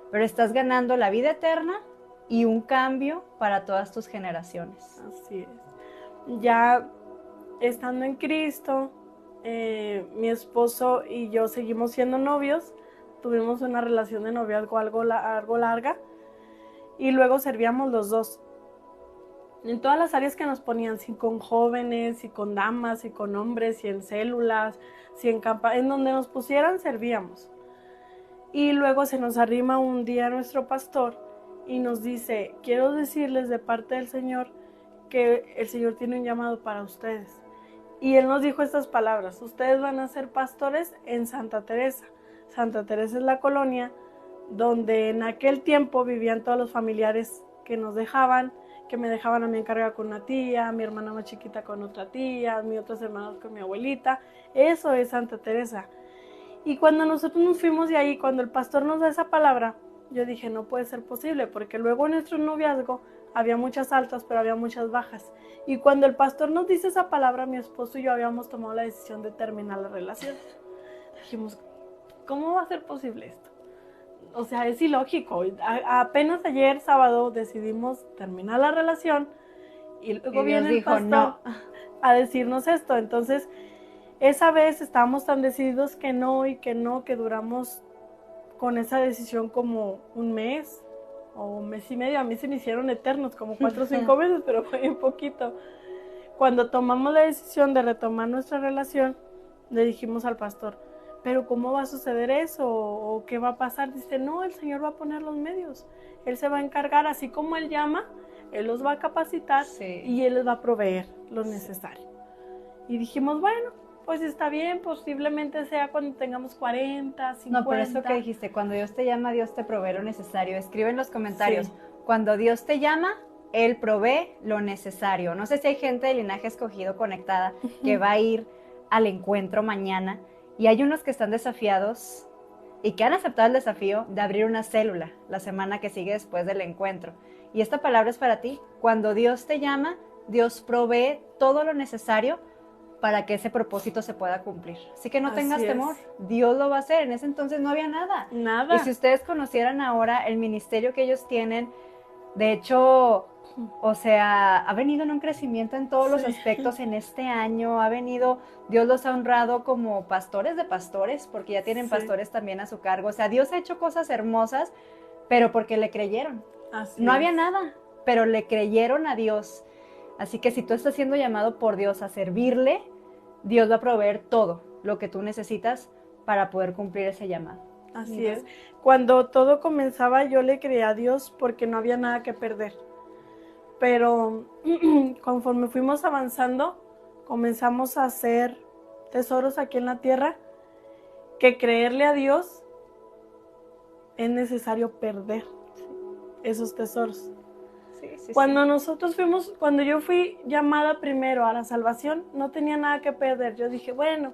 pero estás ganando la vida eterna y un cambio para todas tus generaciones. Así es. Ya estando en Cristo, mi esposo y yo seguimos siendo novios, tuvimos una relación de noviazgo algo larga, y luego servíamos los dos en todas las áreas que nos ponían, si con jóvenes, si con damas, si con hombres, si en células, si en donde nos pusieran servíamos. Y luego se nos arrima un día nuestro pastor y nos dice, quiero decirles de parte del Señor que el Señor tiene un llamado para ustedes. Y Él nos dijo estas palabras, ustedes van a ser pastores en Santa Teresa. Santa Teresa es la colonia donde en aquel tiempo vivían todos los familiares que nos dejaban, que me dejaban a mí encargada con una tía, mi hermana más chiquita con otra tía, mis otros hermanos con mi abuelita. Eso es Santa Teresa. Y cuando nosotros nos fuimos de ahí, cuando el pastor nos da esa palabra, yo dije, no puede ser posible, porque luego en nuestro noviazgo había muchas altas, pero había muchas bajas. Y cuando el pastor nos dice esa palabra, mi esposo y yo habíamos tomado la decisión de terminar la relación. Dijimos, ¿cómo va a ser posible esto? O sea, es ilógico. Apenas ayer, sábado, decidimos terminar la relación y luego viene el pastor. a decirnos esto. Entonces, esa vez estábamos tan decididos que no, que duramos con esa decisión como un mes o un mes y medio. A mí se me hicieron eternos, como 4 o 5 meses, pero fue un poquito. Cuando tomamos la decisión de retomar nuestra relación, le dijimos al pastor, pero ¿cómo va a suceder eso? ¿O qué va a pasar? Dice, no, el Señor va a poner los medios. Él se va a encargar, así como Él llama, Él los va a capacitar y Él les va a proveer lo necesario. Y dijimos, bueno, pues está bien, posiblemente sea cuando tengamos 40, 50. No, por eso que dijiste, cuando Dios te llama, Dios te provee lo necesario. Escribe en los comentarios, cuando Dios te llama, Él provee lo necesario. No sé si hay gente de Linaje Escogido conectada que va a ir al encuentro mañana, y hay unos que están desafiados y que han aceptado el desafío de abrir una célula la semana que sigue después del encuentro. Y esta palabra es para ti. Cuando Dios te llama, Dios provee todo lo necesario para que ese propósito se pueda cumplir. Así que no tengas temor, Dios lo va a hacer. En ese entonces no había nada. Y si ustedes conocieran ahora el ministerio que ellos tienen, de hecho, o sea, ha venido en un crecimiento en todos los aspectos en este año, Dios los ha honrado como pastores de pastores, porque ya tienen pastores también a su cargo. O sea, Dios ha hecho cosas hermosas, pero porque le creyeron. No había nada, pero le creyeron a Dios. Así que si tú estás siendo llamado por Dios a servirle, Dios va a proveer todo lo que tú necesitas para poder cumplir ese llamado. Así es. Cuando todo comenzaba, yo le creía a Dios porque no había nada que perder. Pero conforme fuimos avanzando, comenzamos a hacer tesoros aquí en la tierra, que creerle a Dios es necesario perder esos tesoros. Cuando yo fui llamada primero a la salvación, no tenía nada que perder. Yo dije, bueno,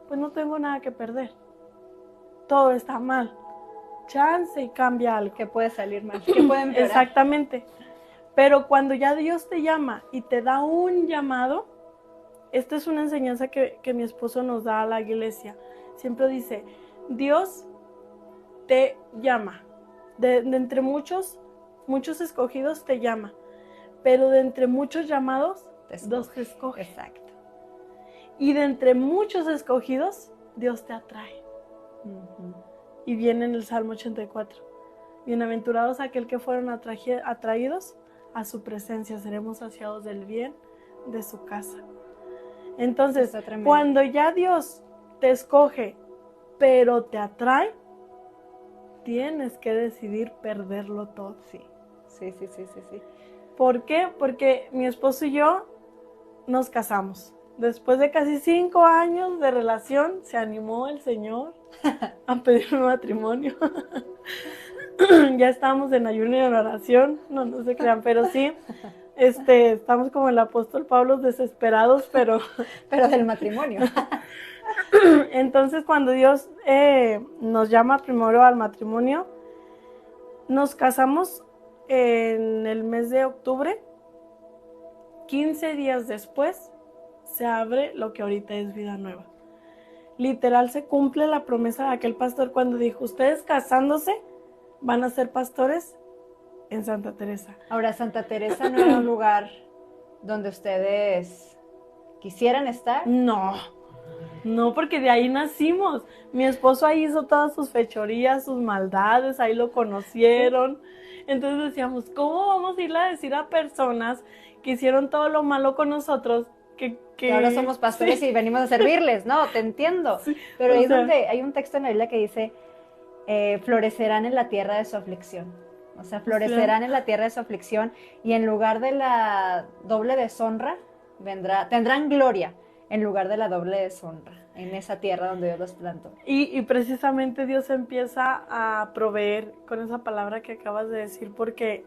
pues no tengo nada que perder. Todo está mal. Chance y cambia algo. ¿Qué puede salir mal? ¿Qué puede empeorar? Exactamente. Pero cuando ya Dios te llama y te da un llamado, esta es una enseñanza que mi esposo nos da a la iglesia. Siempre dice, Dios te llama. De entre muchos escogidos te llama, pero de entre muchos llamados, Dios te escoge. Exacto. Y de entre muchos escogidos, Dios te atrae. Y viene en el Salmo 84. Bienaventurados aquel que fueron atraídos a su presencia, seremos saciados del bien de su casa. Entonces, cuando ya Dios te escoge, pero te atrae, tienes que decidir perderlo todo. Sí. ¿Por qué? Porque mi esposo y yo nos casamos. Después de casi 5 años de relación, se animó el Señor a pedirme matrimonio. Ya estábamos en ayuno y en oración, no se crean, pero sí, estamos como el apóstol Pablo, desesperados, pero del matrimonio. Entonces, cuando Dios nos llama primero al matrimonio, nos casamos en el mes de octubre. 15 días después se abre lo que ahorita es Vida Nueva. Literal se cumple la promesa de aquel pastor cuando dijo, ustedes casándose van a ser pastores en Santa Teresa. Ahora, Santa Teresa no era un lugar donde ustedes quisieran estar. No, porque de ahí nacimos. Mi esposo ahí hizo todas sus fechorías, sus maldades, ahí lo conocieron. Entonces decíamos, ¿cómo vamos a irle a decir a personas que hicieron todo lo malo con nosotros que ahora somos pastores y venimos a servirles? No, te entiendo. Sí, pero ahí es donde hay un texto en la Biblia que dice, florecerán en la tierra de su aflicción. O sea, florecerán en la tierra de su aflicción y en lugar de la doble deshonra, tendrán gloria en lugar de la doble deshonra en esa tierra donde Dios los plantó. Y precisamente Dios empieza a proveer con esa palabra que acabas de decir, porque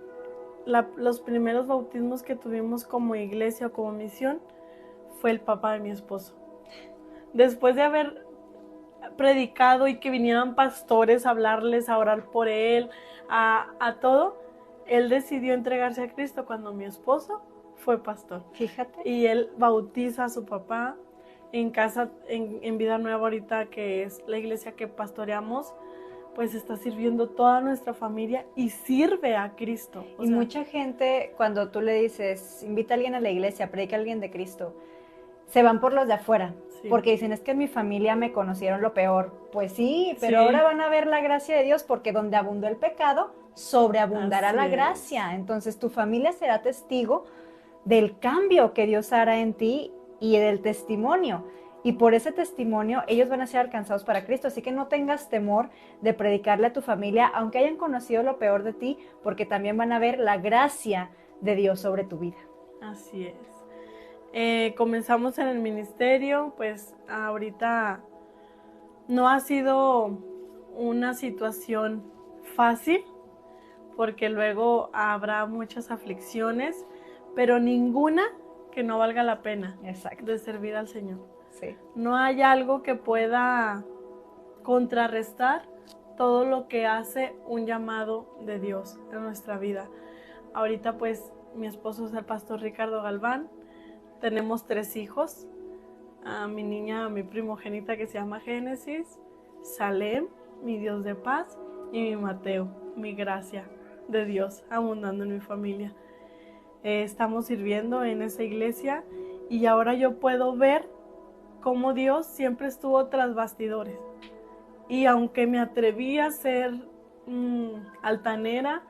los primeros bautismos que tuvimos como iglesia o como misión fue el papá de mi esposo. Después de haber predicado y que vinieran pastores a hablarles, a orar por él, a todo, él decidió entregarse a Cristo cuando mi esposo fue pastor. Fíjate. Y él bautiza a su papá en casa, en Vida Nueva ahorita, que es la iglesia que pastoreamos, pues está sirviendo toda nuestra familia y sirve a Cristo. Y mucha gente, cuando tú le dices, invita a alguien a la iglesia, predica a alguien de Cristo, se van por los de afuera, Sí. porque dicen, es que en mi familia me conocieron lo peor. Pues sí, pero Sí. ahora van a ver la gracia de Dios, porque donde abundó el pecado, sobreabundará Así la es. gracia. Entonces tu familia será testigo del cambio que Dios hará en ti y del testimonio. Y por ese testimonio ellos van a ser alcanzados para Cristo. Así que no tengas temor de predicarle a tu familia, aunque hayan conocido lo peor de ti, porque también van a ver la gracia de Dios sobre tu vida. Así es. Comenzamos en el ministerio, pues ahorita no ha sido una situación fácil, porque luego habrá muchas aflicciones, pero ninguna que no valga la pena. Exacto. De servir al Señor. Sí. No hay algo que pueda contrarrestar todo lo que hace un llamado de Dios en nuestra vida. Ahorita pues mi esposo es el pastor Ricardo Galván, tenemos 3 hijos, a mi niña, mi primogénita que se llama Génesis, Salem, mi Dios de paz, y mi Mateo, mi gracia de Dios abundando en mi familia. Estamos sirviendo en esa iglesia y ahora yo puedo ver cómo Dios siempre estuvo tras bastidores. Y aunque me atreví a ser altanera,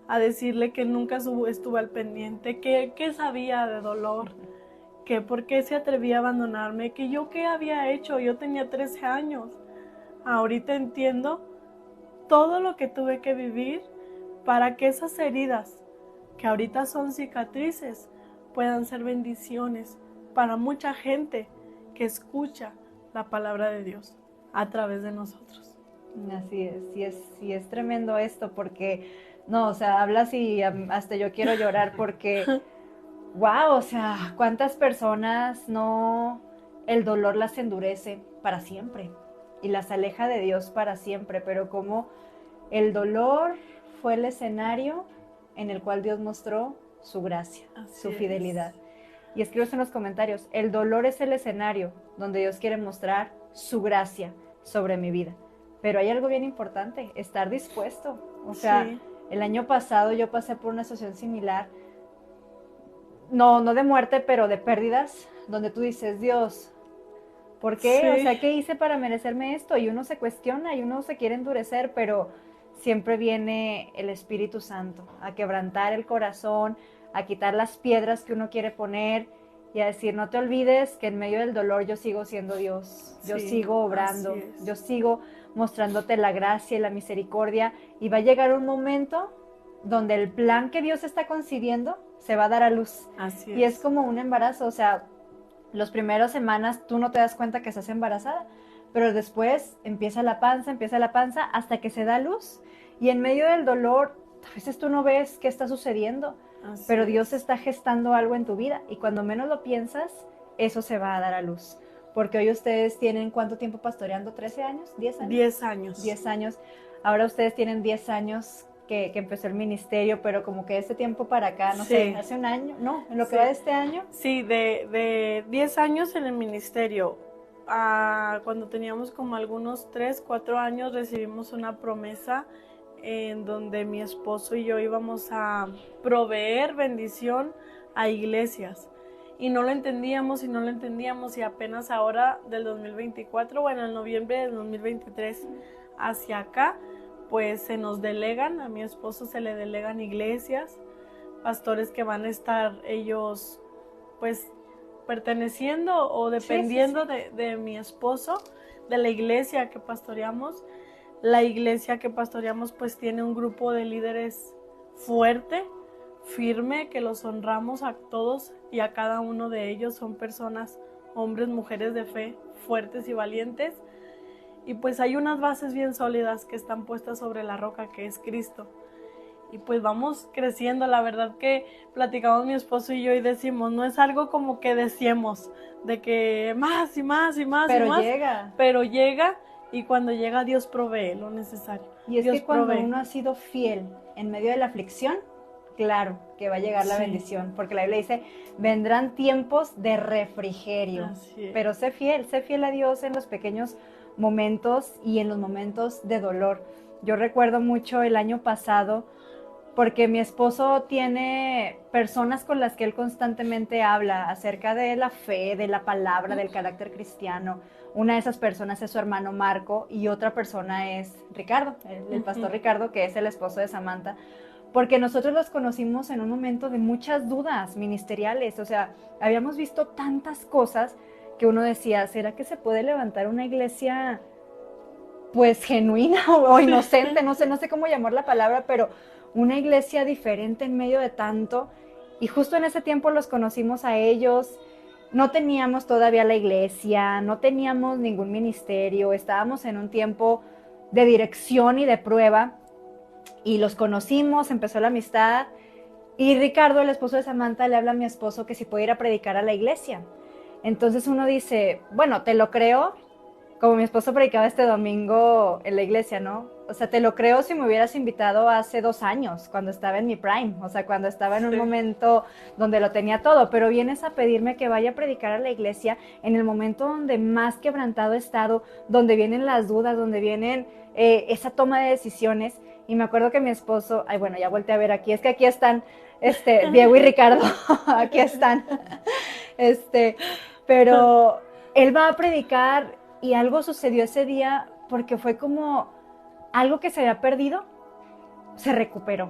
a decirle que nunca estuve al pendiente, que sabía de dolor, que por qué se atrevía a abandonarme, que yo qué había hecho, yo tenía 13 años. Ahorita entiendo todo lo que tuve que vivir para que esas heridas, que ahorita son cicatrices, puedan ser bendiciones para mucha gente que escucha la palabra de Dios a través de nosotros. Así es, sí es tremendo esto, porque, no, o sea, hablas y hasta yo quiero llorar porque, wow, o sea, cuántas personas no, el dolor las endurece para siempre y las aleja de Dios para siempre, pero como el dolor fue el escenario en el cual Dios mostró su gracia, su fidelidad. Y escribes en los comentarios, el dolor es el escenario donde Dios quiere mostrar su gracia sobre mi vida. Pero hay algo bien importante, estar dispuesto. O sea, sí. El año pasado yo pasé por una situación similar, no de muerte, pero de pérdidas, donde tú dices, Dios, ¿por qué? Sí. O sea, ¿qué hice para merecerme esto? Y uno se cuestiona y uno se quiere endurecer, pero siempre viene el Espíritu Santo a quebrantar el corazón, a quitar las piedras que uno quiere poner y a decir, no te olvides que en medio del dolor yo sigo siendo Dios, yo sigo obrando, yo sigo mostrándote la gracia y la misericordia, y va a llegar un momento donde el plan que Dios está concibiendo se va a dar a luz. Y es como un embarazo, o sea, las primeras semanas tú no te das cuenta que estás embarazada, pero después empieza la panza hasta que se da luz, y en medio del dolor a veces tú no ves qué está sucediendo, pero Dios está gestando algo en tu vida, y cuando menos lo piensas, eso se va a dar a luz. Porque hoy ustedes tienen, ¿cuánto tiempo pastoreando? ¿13 años? ¿10 años? 10 años. 10 años. Ahora ustedes tienen 10 años que empezó el ministerio, pero como que este tiempo para acá, no sé, hace un año, ¿no? ¿En lo que va de este año? Sí, de 10 años en el ministerio. Cuando teníamos como algunos 3, 4 años, recibimos una promesa en donde mi esposo y yo íbamos a proveer bendición a iglesias. Y no lo entendíamos y apenas ahora del 2024, bueno, en noviembre del 2023 hacia acá, pues se nos delegan, a mi esposo se le delegan iglesias, pastores que van a estar ellos pues perteneciendo o dependiendo de mi esposo, de la iglesia que pastoreamos. La iglesia que pastoreamos pues tiene un grupo de líderes fuerte, firme, que los honramos a todos y a cada uno de ellos. Son personas, hombres, mujeres de fe, fuertes y valientes. Y pues hay unas bases bien sólidas que están puestas sobre la roca que es Cristo. Y pues vamos creciendo. La verdad que platicamos mi esposo y yo y decimos, no es algo como que decíamos, de que más y más y más pero y más. Pero llega, y cuando llega Dios provee lo necesario. Y es Dios que cuando uno ha sido fiel en medio de la aflicción, claro que va a llegar la bendición, porque la Biblia dice, vendrán tiempos de refrigerio. Pero sé fiel a Dios en los pequeños momentos y en los momentos de dolor. Yo recuerdo mucho el año pasado, porque mi esposo tiene personas con las que él constantemente habla acerca de la fe, de la palabra, del carácter cristiano. Una de esas personas es su hermano Marco y otra persona es Ricardo, el pastor Ricardo, que es el esposo de Samantha, porque nosotros los conocimos en un momento de muchas dudas ministeriales. O sea, habíamos visto tantas cosas que uno decía, ¿será que se puede levantar una iglesia pues genuina o inocente? No sé cómo llamar la palabra, pero una iglesia diferente en medio de tanto. Y justo en ese tiempo los conocimos a ellos. No teníamos todavía la iglesia, no teníamos ningún ministerio, estábamos en un tiempo de dirección y de prueba, y los conocimos, empezó la amistad, y Ricardo, el esposo de Samantha, le habla a mi esposo que si puede ir a predicar a la iglesia. Entonces uno dice, bueno, te lo creo, como mi esposo predicaba este domingo en la iglesia, ¿no? O sea, te lo creo si me hubieras invitado hace 2 años, cuando estaba en mi prime, o sea, cuando estaba en un momento donde lo tenía todo, pero vienes a pedirme que vaya a predicar a la iglesia en el momento donde más quebrantado he estado, donde vienen las dudas, donde vienen esa toma de decisiones. Y me acuerdo que mi esposo, ay, bueno, ya volteé a ver aquí, es que aquí están, Diego y Ricardo, aquí están, pero él va a predicar y algo sucedió ese día porque fue como algo que se había perdido, se recuperó.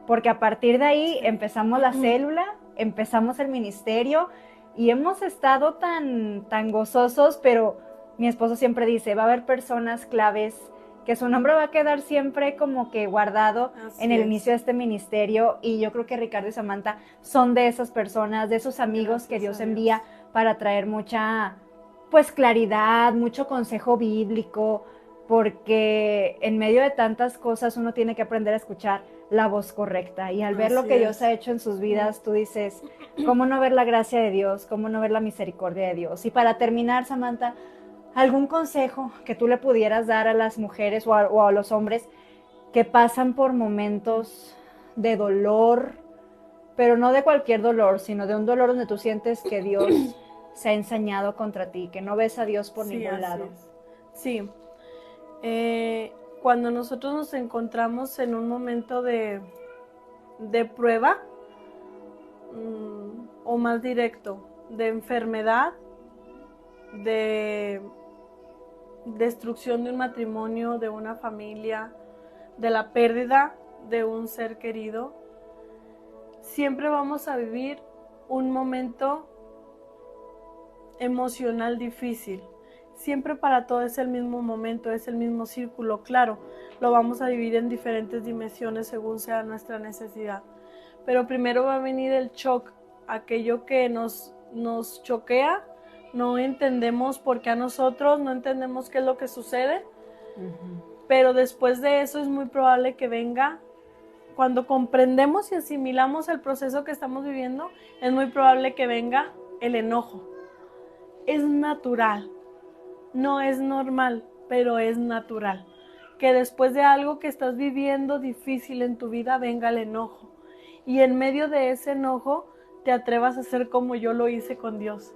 Porque a partir de ahí empezamos la célula, empezamos el ministerio y hemos estado tan gozosos, pero mi esposo siempre dice, va a haber personas claves que su nombre va a quedar siempre como que guardado en el inicio de este ministerio, y yo creo que Ricardo y Samantha son de esas personas, de esos amigos que Dios envía para traer mucha, pues, claridad, mucho consejo bíblico, porque en medio de tantas cosas uno tiene que aprender a escuchar la voz correcta, y al ver lo que Dios ha hecho en sus vidas, tú dices, ¿cómo no ver la gracia de Dios? ¿Cómo no ver la misericordia de Dios? Y para terminar, Samantha, ¿algún consejo que tú le pudieras dar a las mujeres o a los hombres que pasan por momentos de dolor, pero no de cualquier dolor, sino de un dolor donde tú sientes que Dios se ha ensañado contra ti, que no ves a Dios por ningún lado? Sí. Cuando nosotros nos encontramos en un momento de prueba, o más directo, de enfermedad, de destrucción de un matrimonio, de una familia, de la pérdida de un ser querido, siempre vamos a vivir un momento emocional difícil. Siempre para todo es el mismo momento, es el mismo círculo. Claro, lo vamos a dividir en diferentes dimensiones según sea nuestra necesidad. Pero primero va a venir el shock, aquello que nos choquea. No entendemos por qué a nosotros, no entendemos qué es lo que sucede. Pero después de eso es muy probable que venga, cuando comprendemos y asimilamos el proceso que estamos viviendo, es muy probable que venga el enojo. Es natural, no es normal, pero es natural que después de algo que estás viviendo difícil en tu vida venga el enojo, y en medio de ese enojo te atrevas a hacer como yo lo hice con Dios,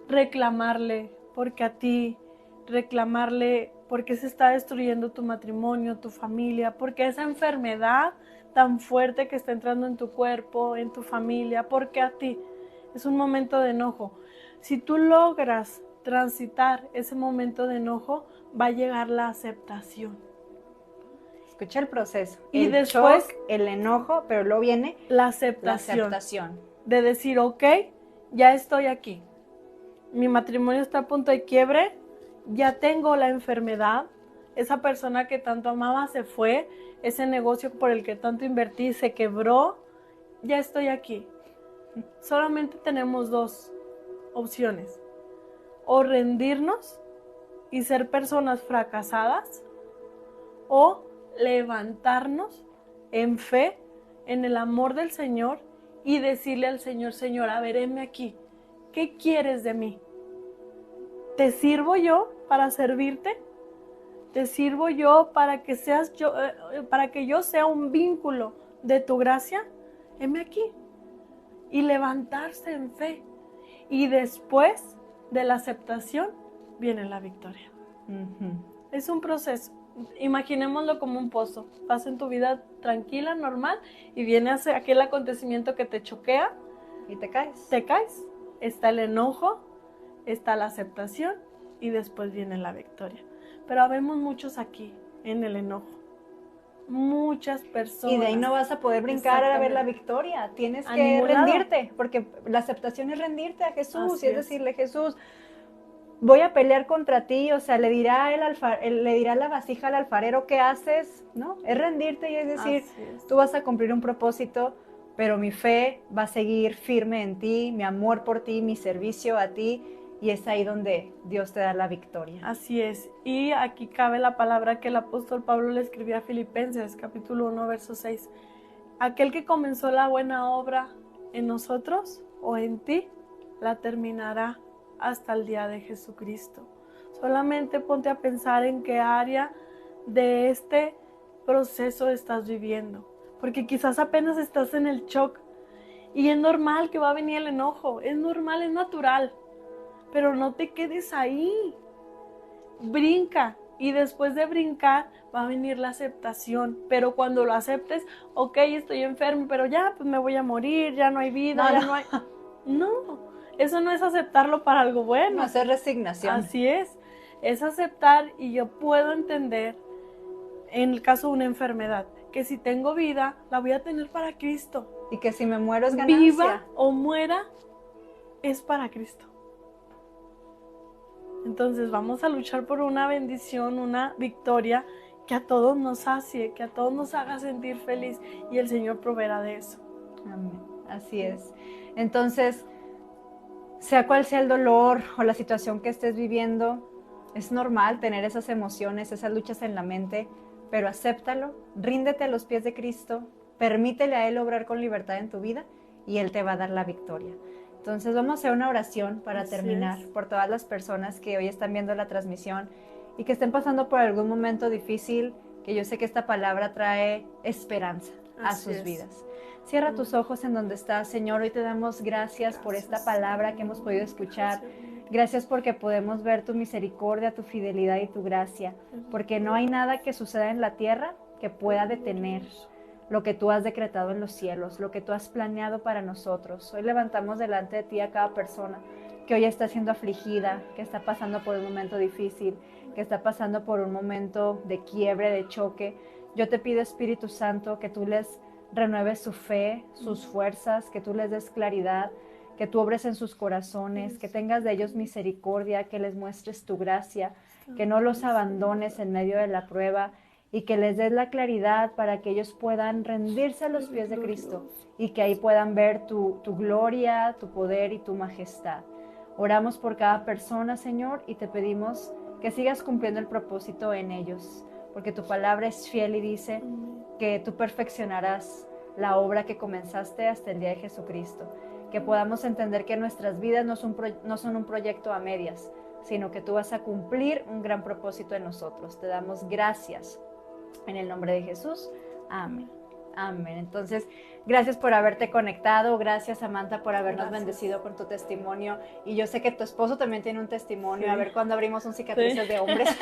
reclamarle porque a ti, reclamarle porque se está destruyendo tu matrimonio, tu familia, porque esa enfermedad tan fuerte que está entrando en tu cuerpo, en tu familia, porque a ti. Es un momento de enojo. Si tú logras transitar ese momento de enojo, va a llegar la aceptación. Escucha el proceso. Y el después shock, el enojo, pero luego viene la aceptación. De decir, ok, ya estoy aquí. Mi matrimonio está a punto de quiebre, ya tengo la enfermedad, esa persona que tanto amaba se fue, ese negocio por el que tanto invertí se quebró, ya estoy aquí. Solamente tenemos 2 opciones: o rendirnos y ser personas fracasadas, o levantarnos en fe, en el amor del Señor, y decirle al Señor, Señor, a ver, heme aquí, ¿qué quieres de mí? ¿Te sirvo yo para servirte? ¿Te sirvo yo para que seas yo, para que yo sea un vínculo de tu gracia? Heme aquí. Y levantarse en fe. Y después de la aceptación viene la victoria. Es un proceso. imaginémoslo como un pozo. Vas en tu vida tranquila, normal, y viene aquel acontecimiento que te choquea. Y te caes. Te caes. Está el enojo, está la aceptación y después viene la victoria. Pero habemos muchos aquí en el enojo. Muchas personas. Y de ahí no vas a poder brincar a ver la victoria. Tienes que rendirte, porque la aceptación es rendirte a Jesús. Y es decirle, Jesús, voy a pelear contra ti. O sea, le dirá la vasija al alfarero, ¿qué haces? ¿No? Es rendirte y es decir, tú vas a cumplir un propósito, pero mi fe va a seguir firme en ti, mi amor por ti, mi servicio a ti. Y es ahí donde Dios te da la victoria. Así es. Y aquí cabe la palabra que el apóstol Pablo le escribió a Filipenses, capítulo 1, verso 6. Aquel que comenzó la buena obra en nosotros o en ti, la terminará hasta el día de Jesucristo. Solamente ponte a pensar en qué área de este proceso estás viviendo. Porque quizás apenas estás en el shock. Y es normal que va a venir el enojo. Es normal, es natural. Pero no te quedes ahí, brinca, y después de brincar va a venir la aceptación, pero cuando lo aceptes, ok, estoy enfermo, pero ya, pues me voy a morir, ya no hay vida, no hay... No, eso no es aceptarlo para algo bueno. No, eso es resignación. Así es aceptar, y yo puedo entender, en el caso de una enfermedad, que si tengo vida, la voy a tener para Cristo. Y que si me muero es ganancia. Viva o muera, es para Cristo. Entonces vamos a luchar por una bendición, una victoria que a todos nos sacie, que a todos nos haga sentir feliz, y el Señor proveerá de eso. Amén. Así es. Entonces, sea cual sea el dolor o la situación que estés viviendo, es normal tener esas emociones, esas luchas en la mente, pero acéptalo, ríndete a los pies de Cristo, permítele a Él obrar con libertad en tu vida y Él te va a dar la victoria. Entonces vamos a hacer una oración para terminar por todas las personas que hoy están viendo la transmisión y que estén pasando por algún momento difícil, que yo sé que esta palabra trae esperanza a sus vidas. Cierra tus ojos en donde estás, Señor. Hoy te damos gracias por esta palabra que hemos podido escuchar. Gracias porque podemos ver tu misericordia, tu fidelidad y tu gracia, porque no hay nada que suceda en la tierra que pueda detener lo que tú has decretado en los cielos, lo que tú has planeado para nosotros. Hoy levantamos delante de ti a cada persona que hoy está siendo afligida, que está pasando por un momento difícil, que está pasando por un momento de quiebre, de choque. Yo te pido, Espíritu Santo, que tú les renueves su fe, sus fuerzas, que tú les des claridad, que tú obres en sus corazones, que tengas de ellos misericordia, que les muestres tu gracia, que no los abandones en medio de la prueba, y que les des la claridad para que ellos puedan rendirse a los pies de Cristo y que ahí puedan ver tu gloria, tu poder y tu majestad. Oramos por cada persona, Señor, y te pedimos que sigas cumpliendo el propósito en ellos, porque tu palabra es fiel y dice que tú perfeccionarás la obra que comenzaste hasta el día de Jesucristo. Que podamos entender que nuestras vidas no son un proyecto a medias, sino que tú vas a cumplir un gran propósito en nosotros. Te damos gracias. En el nombre de Jesús, amén. Amén. Entonces, gracias por haberte conectado, gracias Samantha por habernos bendecido con tu testimonio, y yo sé que tu esposo también tiene un testimonio, a ver cuándo abrimos un cicatrices de hombres,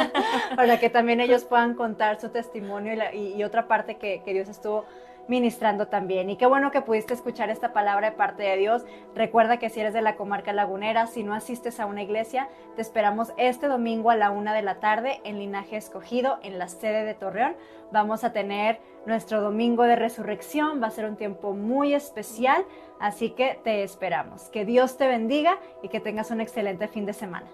para que también ellos puedan contar su testimonio y otra parte que Dios estuvo ministrando también. Y qué bueno que pudiste escuchar esta palabra de parte de Dios. Recuerda que si eres de la comarca lagunera, si no asistes a una iglesia, te esperamos este domingo a la 1 de la tarde en Linaje Escogido, en la sede de Torreón. Vamos a tener nuestro domingo de resurrección, va a ser un tiempo muy especial, así que te esperamos. Que Dios te bendiga y que tengas un excelente fin de semana.